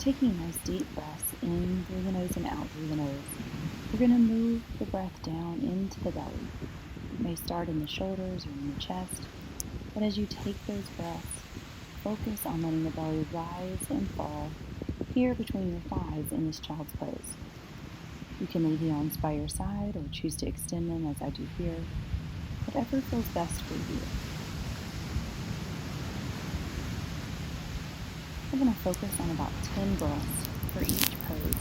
Taking nice deep breaths in through the nose and out through the nose, we're going to move the breath down into the belly. It may start in the shoulders or in the chest, but as you take those breaths, focus on letting the belly rise and fall here between your thighs in this child's pose. You can leave the arms by your side or choose to extend them as I do here, whatever feels best for you. We're going to focus on about 10 breaths for each pose,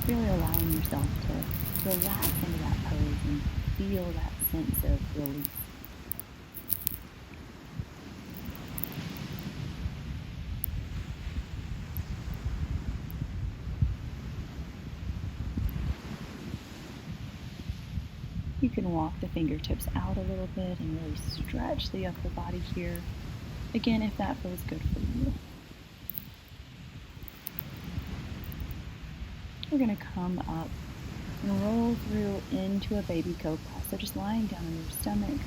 really allowing yourself to relax into that pose and feel that sense of relief. You can walk the fingertips out a little bit and really stretch the upper body here. Again, if that feels good for you. We're going to come up and roll through into a baby cobra. So just lying down on your stomach,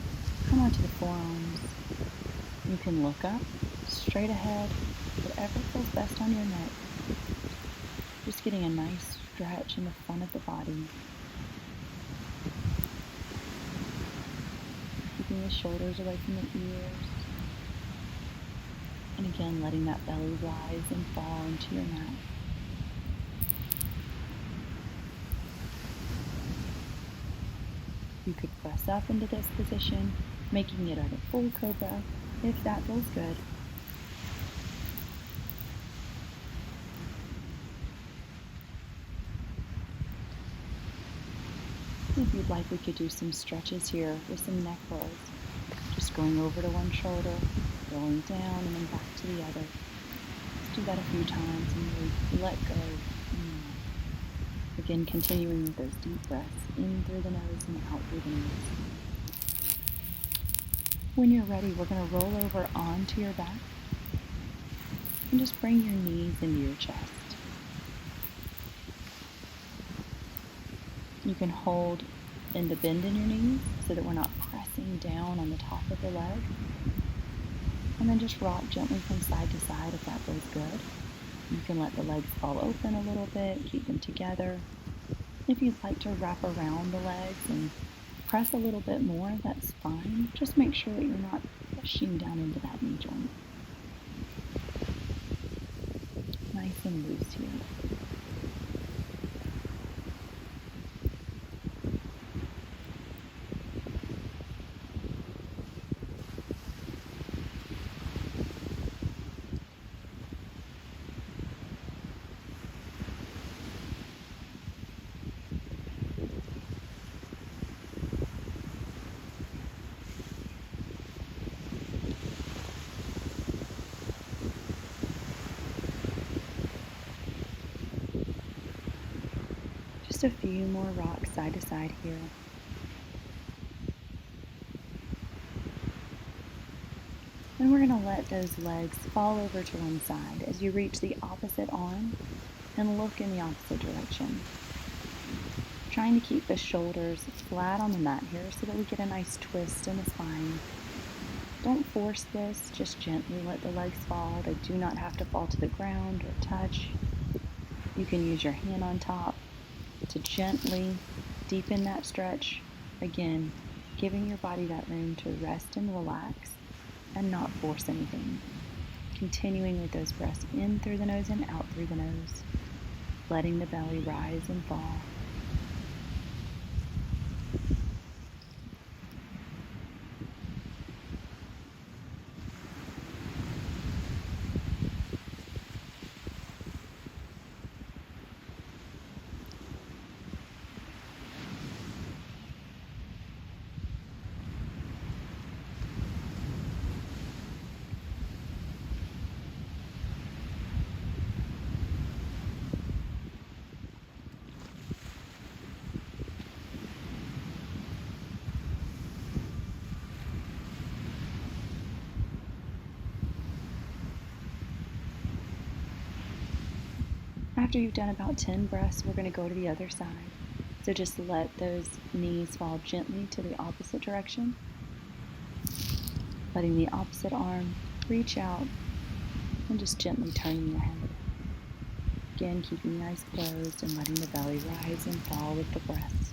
come onto the forearms. You can look up, straight ahead, whatever feels best on your neck. Just getting a nice stretch in the front of the body. Keeping the shoulders away from the ears. And again, letting that belly rise and fall into your mat. You could press up into this position, making it a full cobra if that feels good. If you'd like, we could do some stretches here with some neck rolls. Just going over to one shoulder, rolling down, and then back to the other. Let's do that a few times and really let go. Again, continuing with those deep breaths in through the nose and out through the nose. When you're ready, we're going to roll over onto your back and just bring your knees into your chest. You can hold in the bend in your knees so that we're not pressing down on the top of the leg. And then just rock gently from side to side if that feels good. You can let the legs fall open a little bit, keep them together. If you'd like to wrap around the legs and press a little bit more, that's fine. Just make sure that you're not pushing down into that knee joint. Nice and loose here. Just a few more rocks side to side here. And we're going to let those legs fall over to one side as you reach the opposite arm and look in the opposite direction. Trying to keep the shoulders flat on the mat here so that we get a nice twist in the spine. Don't force this, just gently let the legs fall. They do not have to fall to the ground or touch. You can use your hand on top to gently deepen that stretch. Again, giving your body that room to rest and relax and not force anything. Continuing with those breaths in through the nose and out through the nose, letting the belly rise and fall. After you've done about 10 breaths, we're going to go to the other side. So just let those knees fall gently to the opposite direction. Letting the opposite arm reach out and just gently turning your head. Again, keeping the eyes closed and letting the belly rise and fall with the breath.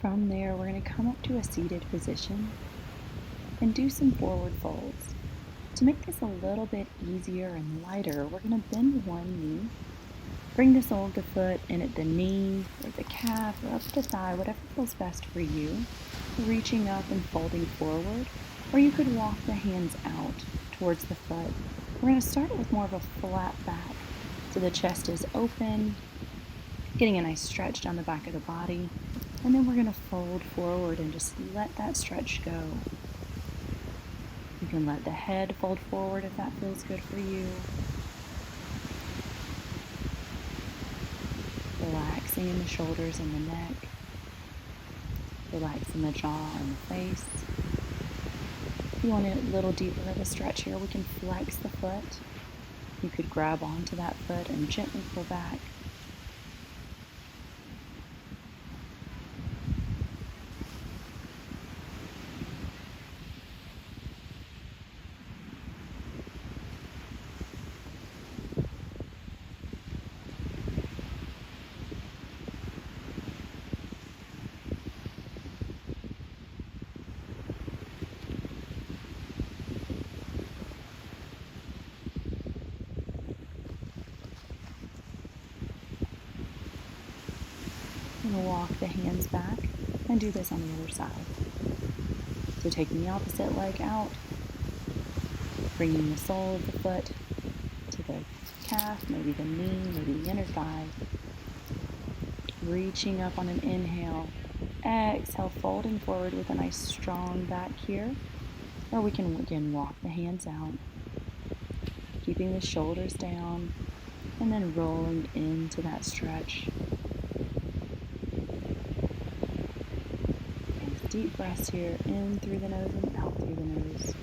From there, we're going to come up to a seated position and do some forward folds. To make this a little bit easier and lighter, we're going to bend one knee, bring the sole of the foot in at the knee or the calf or up the thigh, whatever feels best for you, reaching up and folding forward, or you could walk the hands out towards the foot. We're going to start with more of a flat back, so the chest is open, getting a nice stretch down the back of the body, and then we're going to fold forward and just let that stretch go. You can let the head fold forward if that feels good for you. Relaxing in the shoulders and the neck. Relaxing the jaw and the face. If you want a little deeper of a stretch here, we can flex the foot. You could grab onto that foot and gently pull back. I'm going to walk the hands back and do this on the other side. So taking the opposite leg out, bringing the sole of the foot to the calf, maybe the knee, maybe the inner thigh. Reaching up on an inhale. Exhale, folding forward with a nice strong back here. Or we can again walk the hands out, keeping the shoulders down, and then rolling into that stretch. And deep breaths here, in through the nose and out through the nose.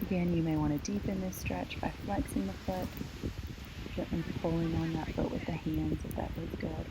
Again, you may want to deepen this stretch by flexing the foot, gently pulling on that foot with the hands if that feels good.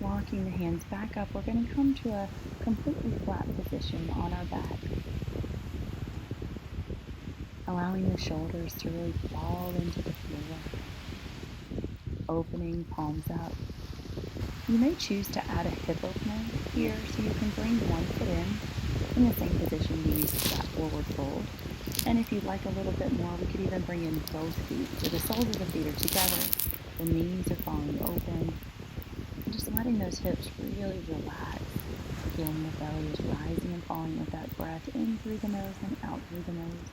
Walking the hands back up, we're going to come to a completely flat position on our back. Allowing the shoulders to really fall into the floor. Opening, palms up. You may choose to add a hip opener here, so you can bring one foot in the same position you used for that forward fold. And if you'd like a little bit more, we could even bring in both feet. So the soles of the feet are together, the knees are falling open. Just just letting those hips really relax. Again, the belly is rising and falling with that breath in through the nose and out through the nose.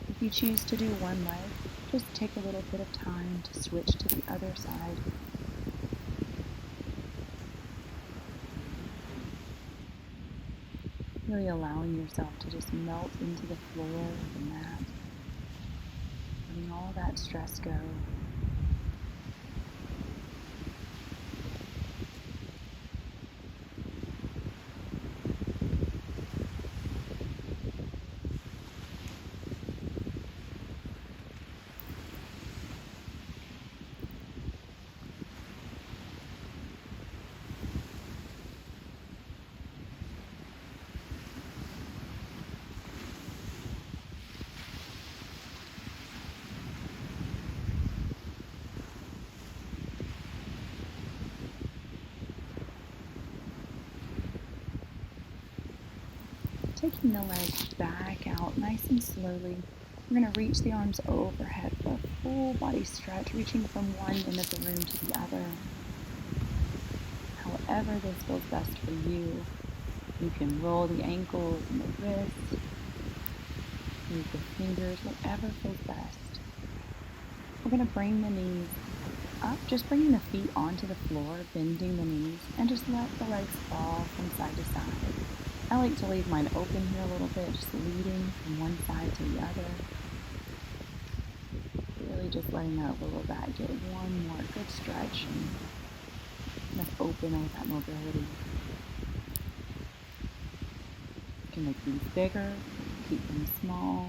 If you choose to do one leg, just take a little bit of time to switch to the other side. Really allowing yourself to just melt into the floor, the mat, letting all that stress go. Taking the legs back out nice and slowly, we're going to reach the arms overhead for a full body stretch, reaching from one end of the room to the other. However this feels best for you. You can roll the ankles and the wrists, move the fingers, whatever feels best. We're going to bring the knees up, just bringing the feet onto the floor, bending the knees, and just let the legs fall from side to side. I like to leave mine open here a little bit, just leading from one side to the other. Really just letting that lower back get one more good stretch and enough open with that mobility. You can make these bigger, keep them small.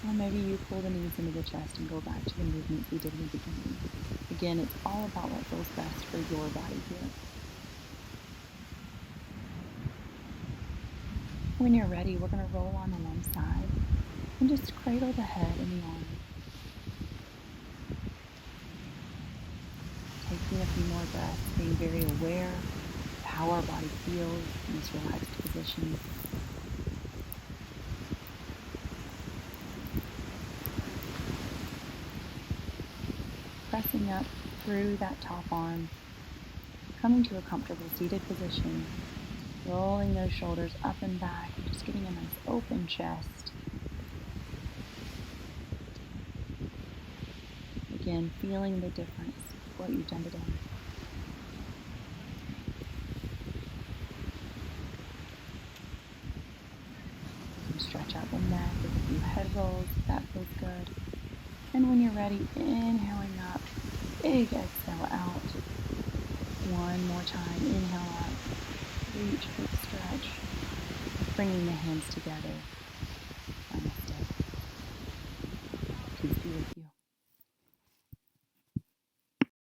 Or maybe you pull the knees into the chest and go back to the movements we did in the beginning. Again, it's all about what feels best for your body here. When you're ready, we're going to roll on one side and just cradle the head and the arm. Taking a few more breaths, being very aware of how our body feels in this relaxed position. Pressing up through that top arm, coming to a comfortable seated position. Rolling those shoulders up and back, and just getting a nice open chest. Again, feeling the difference of what you've done today. You stretch out the neck with a few head rolls, if that feels good. And when you're ready, inhaling up, big exhale out. One more time, inhale up. Reach, big stretch, bringing the hands together.